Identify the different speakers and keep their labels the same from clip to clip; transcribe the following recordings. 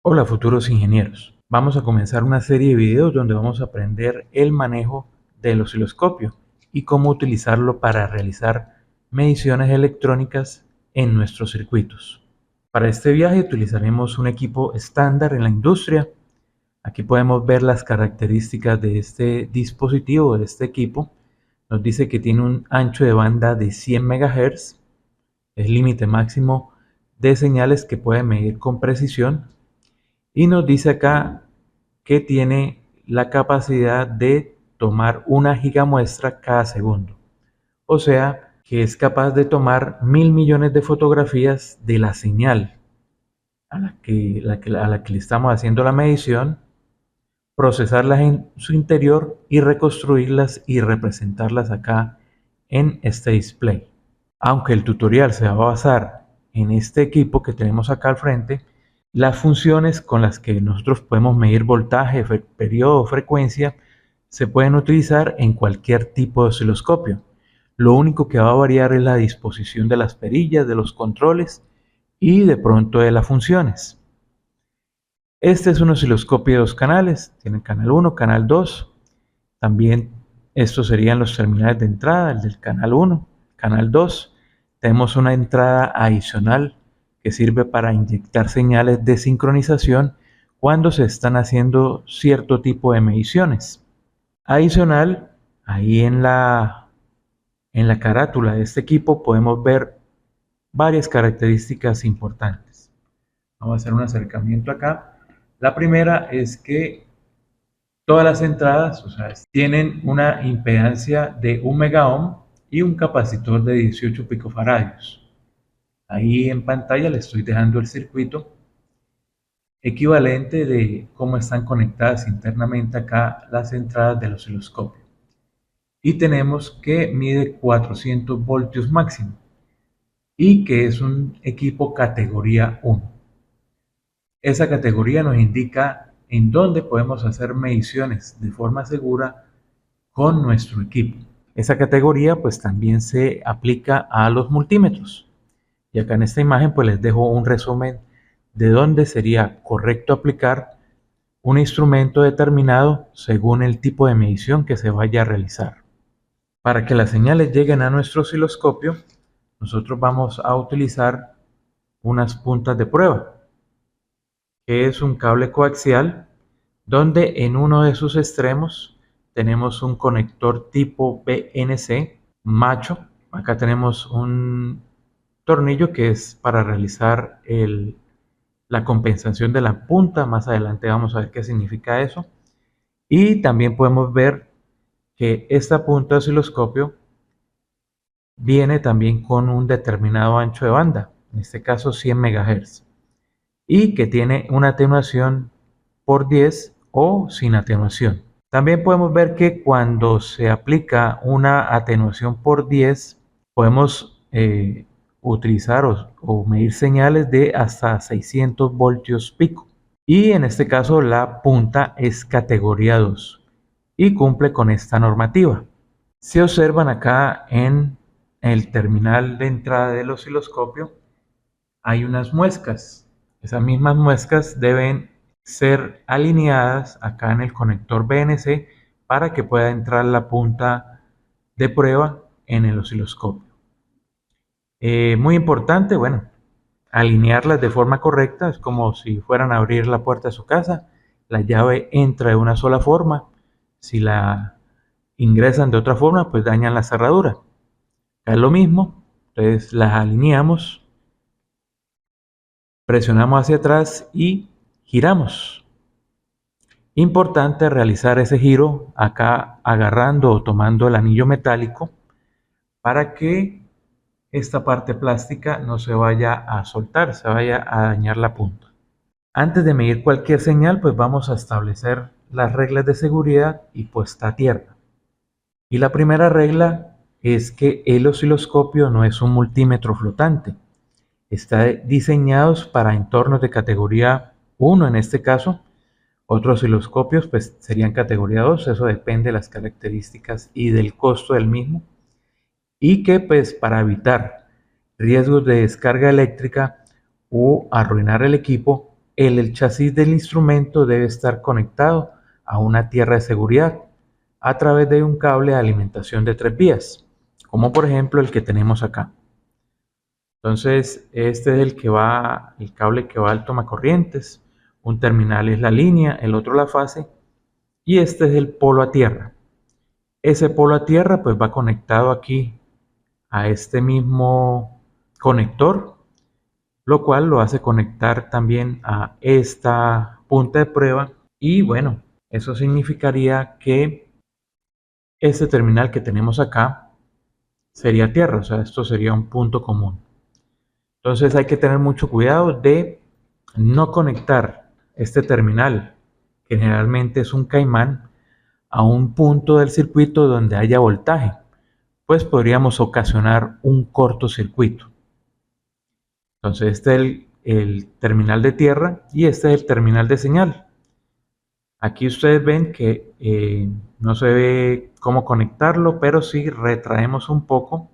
Speaker 1: Hola futuros ingenieros, vamos a comenzar una serie de videos donde vamos a aprender el manejo del osciloscopio y cómo utilizarlo para realizar mediciones electrónicas en nuestros circuitos. Para este viaje utilizaremos un equipo estándar en la industria. Aquí podemos ver las características de este dispositivo, de este equipo. Nos dice que tiene un ancho de banda de 100 MHz, es límite máximo de señales que puede medir con precisión. Y nos dice acá que tiene la capacidad de tomar 1 gigamuestra cada segundo. O sea, que es capaz de tomar 1000 millones de fotografías de la señal a la que le estamos haciendo la medición, procesarlas en su interior y reconstruirlas y representarlas acá en este display. Aunque el tutorial se va a basar en este equipo que tenemos acá al frente, las funciones con las que nosotros podemos medir voltaje, periodo, frecuencia, se pueden utilizar en cualquier tipo de osciloscopio. Lo único que va a variar es la disposición de las perillas, de los controles y de pronto de las funciones. Este es un osciloscopio de 2 canales, tiene canal 1, canal 2. También estos serían los terminales de entrada, el del canal 1, canal 2. Tenemos una entrada adicional que sirve para inyectar señales de sincronización cuando se están haciendo cierto tipo de mediciones. Adicional, ahí en la carátula de este equipo podemos ver varias características importantes. Vamos a hacer un acercamiento acá. La primera es que todas las entradas, o sea, tienen una impedancia de 1 megaohm y un capacitor de 18 picofaradios. Ahí en pantalla le estoy dejando el circuito equivalente de cómo están conectadas internamente acá las entradas del osciloscopio. Y tenemos que mide 400 voltios máximo y que es un equipo categoría 1. Esa categoría nos indica en dónde podemos hacer mediciones de forma segura con nuestro equipo. Esa categoría pues también se aplica a los multímetros. Y acá en esta imagen pues les dejo un resumen de dónde sería correcto aplicar un instrumento determinado según el tipo de medición que se vaya a realizar. Para que las señales lleguen a nuestro osciloscopio, nosotros vamos a utilizar unas puntas de prueba, que es un cable coaxial donde en uno de sus extremos tenemos un conector tipo BNC macho. Acá tenemos un tornillo que es para realizar la compensación de la punta. Más adelante vamos a ver qué significa eso. Y también podemos ver que esta punta de osciloscopio viene también con un determinado ancho de banda, en este caso 100 MHz, y que tiene una atenuación por 10 o sin atenuación. También podemos ver que cuando se aplica una atenuación por 10, podemos utilizar o medir señales de hasta 600 voltios pico. Y en este caso la punta es categoría 2 y cumple con esta normativa. Se observan acá en el terminal de entrada del osciloscopio hay unas muescas. Esas mismas muescas deben ser alineadas acá en el conector BNC para que pueda entrar la punta de prueba en el osciloscopio. Muy importante, bueno, alinearlas de forma correcta. Es como si fueran a abrir la puerta de su casa. La llave entra de una sola forma. Si la ingresan de otra forma, pues dañan la cerradura. Es lo mismo. Entonces las alineamos, presionamos hacia atrás y giramos. Importante realizar ese giro acá agarrando o tomando el anillo metálico para que esta parte plástica no se vaya a soltar, se vaya a dañar la punta. Antes de medir cualquier señal, pues vamos a establecer las reglas de seguridad y puesta a tierra. Y la primera regla es que el osciloscopio no es un multímetro flotante. Está diseñado para entornos de categoría 1 en este caso. Otros osciloscopios pues serían categoría 2, eso depende de las características y del costo del mismo. Y que pues para evitar riesgos de descarga eléctrica o arruinar el equipo, el chasis del instrumento debe estar conectado a una tierra de seguridad a través de un cable de alimentación de 3 vías, como por ejemplo el que tenemos acá. Entonces, este es el cable que va al tomacorrientes, un terminal es la línea, el otro la fase, y este es el polo a tierra. Ese polo a tierra pues va conectado aquí a este mismo conector, lo cual lo hace conectar también a esta punta de prueba. Y bueno, eso significaría que este terminal que tenemos acá sería tierra, o sea, esto sería un punto común. Entonces hay que tener mucho cuidado de no conectar este terminal, que generalmente es un caimán, a un punto del circuito donde haya voltaje, pues podríamos ocasionar un cortocircuito. Entonces este es el terminal de tierra y este es el terminal de señal. Aquí ustedes ven que no se ve cómo conectarlo, pero si retraemos un poco,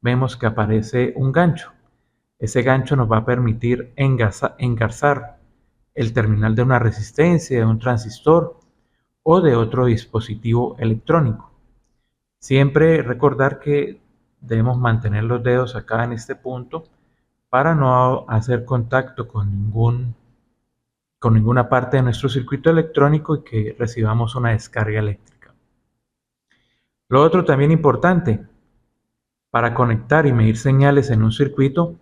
Speaker 1: vemos que aparece un gancho. Ese gancho nos va a permitir engarzar el terminal de una resistencia, de un transistor o de otro dispositivo electrónico. Siempre recordar que debemos mantener los dedos acá en este punto para no hacer contacto con ninguna parte de nuestro circuito electrónico y que recibamos una descarga eléctrica. Lo otro también importante, para conectar y medir señales en un circuito,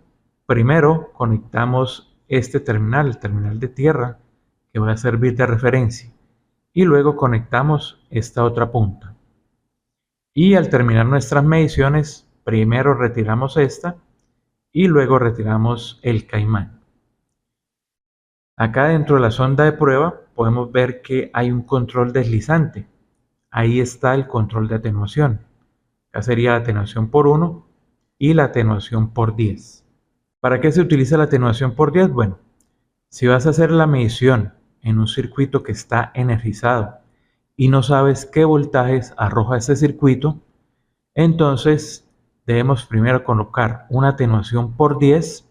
Speaker 1: primero conectamos este terminal, el terminal de tierra, que va a servir de referencia, y luego conectamos esta otra punta. Y al terminar nuestras mediciones, primero retiramos esta y luego retiramos el caimán. Acá dentro de la sonda de prueba podemos ver que hay un control deslizante. Ahí está el control de atenuación. Acá sería la atenuación por 1 y la atenuación por 10. ¿Para qué se utiliza la atenuación por 10? Bueno, si vas a hacer la medición en un circuito que está energizado y no sabes qué voltajes arroja ese circuito, entonces debemos primero colocar una atenuación por 10,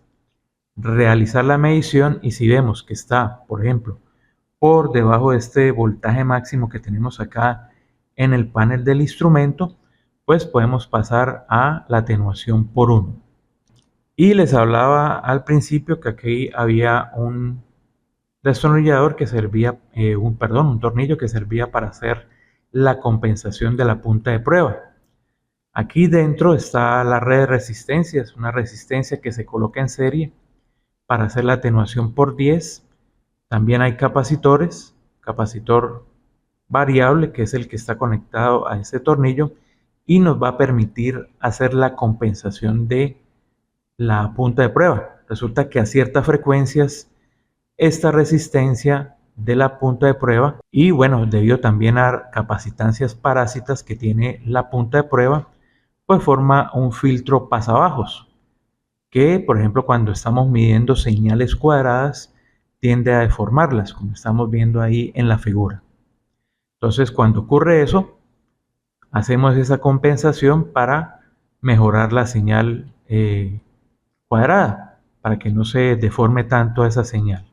Speaker 1: realizar la medición y si vemos que está, por ejemplo, por debajo de este voltaje máximo que tenemos acá en el panel del instrumento, pues podemos pasar a la atenuación por 1. Y les hablaba al principio que aquí había un destornillador que servía, un tornillo que servía para hacer la compensación de la punta de prueba. Aquí dentro está la red de resistencias, una resistencia que se coloca en serie para hacer la atenuación por 10. También hay capacitores, capacitor variable que es el que está conectado a este tornillo y nos va a permitir hacer la compensación de la punta de prueba. Resulta que a ciertas frecuencias esta resistencia de la punta de prueba y bueno, debido también a capacitancias parásitas que tiene la punta de prueba, pues forma un filtro pasabajos que, por ejemplo, cuando estamos midiendo señales cuadradas, tiende a deformarlas, como estamos viendo ahí en la figura. Entonces, cuando ocurre eso, hacemos esa compensación para mejorar la señal cuadrada, para que no se deforme tanto esa señal.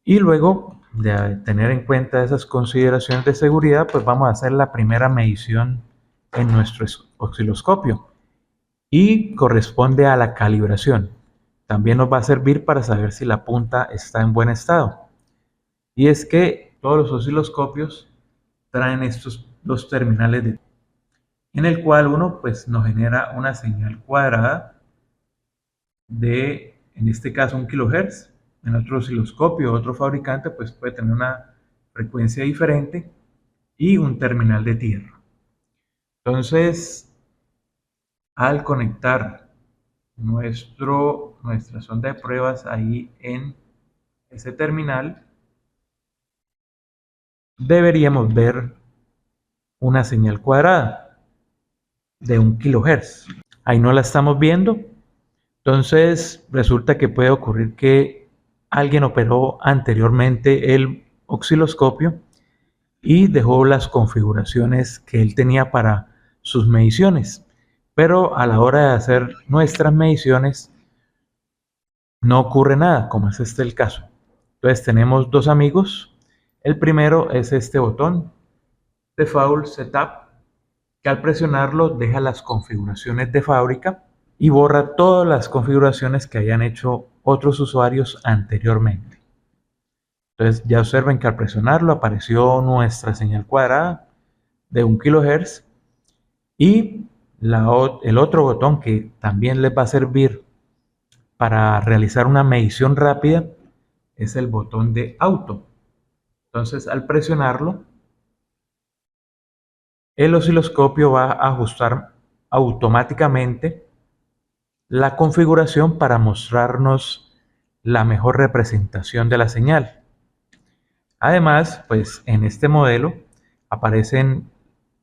Speaker 1: Y luego de tener en cuenta esas consideraciones de seguridad, pues vamos a hacer la primera medición en nuestro osciloscopio y corresponde a la calibración. También nos va a servir para saber si la punta está en buen estado. Y es que todos los osciloscopios traen estos dos terminales en el cual uno pues nos genera una señal cuadrada de, en este caso, 1 kHz. En otro osciloscopio, otro fabricante pues puede tener una frecuencia diferente y un terminal de tierra. Entonces, al conectar nuestra sonda de pruebas ahí en ese terminal, deberíamos ver una señal cuadrada de 1 kHz. Ahí no la estamos viendo. Entonces resulta que puede ocurrir que alguien operó anteriormente el osciloscopio y dejó las configuraciones que él tenía para sus mediciones. Pero a la hora de hacer nuestras mediciones no ocurre nada, como es este el caso. Entonces tenemos dos amigos. El primero es este botón, Default Setup, que al presionarlo deja las configuraciones de fábrica y borra todas las configuraciones que hayan hecho otros usuarios anteriormente. Entonces ya observen que al presionarlo apareció nuestra señal cuadrada de 1 kHz y el otro botón que también les va a servir para realizar una medición rápida es el botón de auto. Entonces al presionarlo, el osciloscopio va a ajustar automáticamente la configuración para mostrarnos la mejor representación de la señal. Además, pues en este modelo aparecen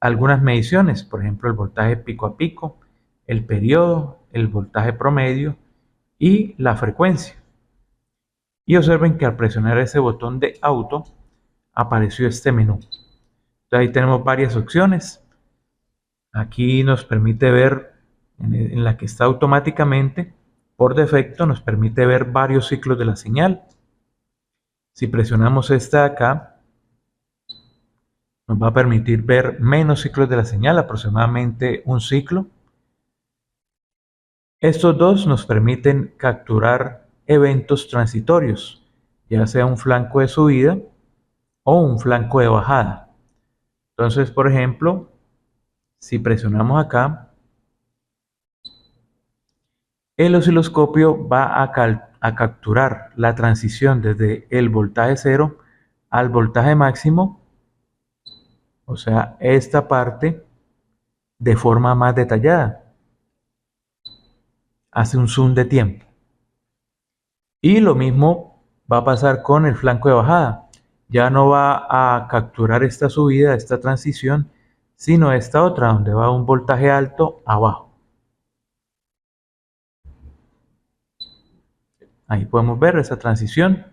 Speaker 1: algunas mediciones, por ejemplo el voltaje pico a pico, el periodo, el voltaje promedio y la frecuencia. Y observen que al presionar ese botón de auto apareció este menú. Entonces ahí tenemos varias opciones. Aquí nos permite ver en la que está automáticamente, por defecto nos permite ver varios ciclos de la señal. Si presionamos esta de acá, nos va a permitir ver menos ciclos de la señal, aproximadamente un ciclo. Estos dos nos permiten capturar eventos transitorios, ya sea un flanco de subida o un flanco de bajada. Entonces, por ejemplo, si presionamos acá, el osciloscopio va a capturar la transición desde el voltaje cero al voltaje máximo, o sea, esta parte de forma más detallada. Hace un zoom de tiempo. Y lo mismo va a pasar con el flanco de bajada. Ya no va a capturar esta subida, esta transición, sino esta otra, donde va un voltaje alto abajo. Ahí podemos ver esa transición.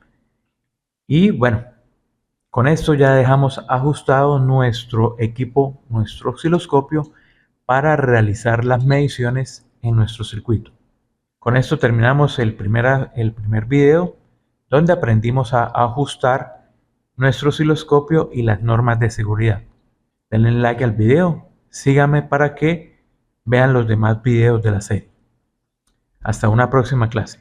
Speaker 1: Y bueno, con esto ya dejamos ajustado nuestro equipo, nuestro osciloscopio, para realizar las mediciones en nuestro circuito. Con esto terminamos el primer video, donde aprendimos a ajustar nuestro osciloscopio y las normas de seguridad. Denle like al video, síganme para que vean los demás videos de la serie. Hasta una próxima clase.